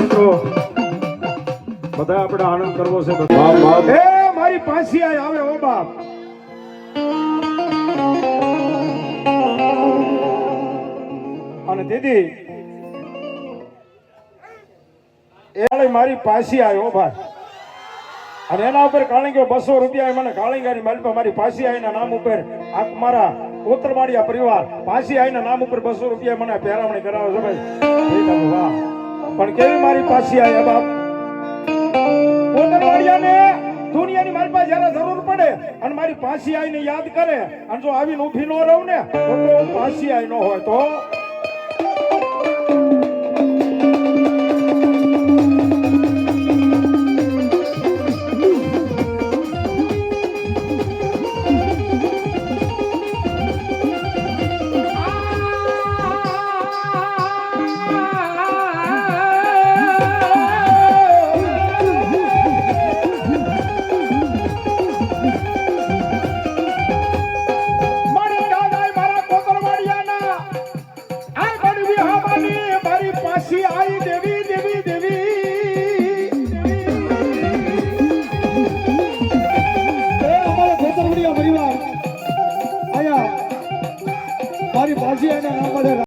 મિત્રો બધા આપણે આનંદ કરવો છે મારી પાછી આવે ઓ બાપ અને દીદી એ મારી પાછી આવ્યો ભાઈ અને એના ઉપર કાળીંગો 200 રૂપિયા મને કાળીંગાની માલિક મારી પાછી આવીના નામ ઉપર આ મારા કોતરમાળિયા પરિવાર પાછી આવીના નામ ઉપર 200 રૂપિયા મને પહેરામણી કરાવે છે ભાઈ વાહ પણ કેવી મારી પાછી આવ્યા બાપ કોતરમાળિયાને દુનિયાની મારી પાસે જયારે જરૂર પડે અને મારી પાછી આવીને યાદ કરે અને જો આવીને ઊભી ન રહું ને તો પાછી આવી ન હોય તો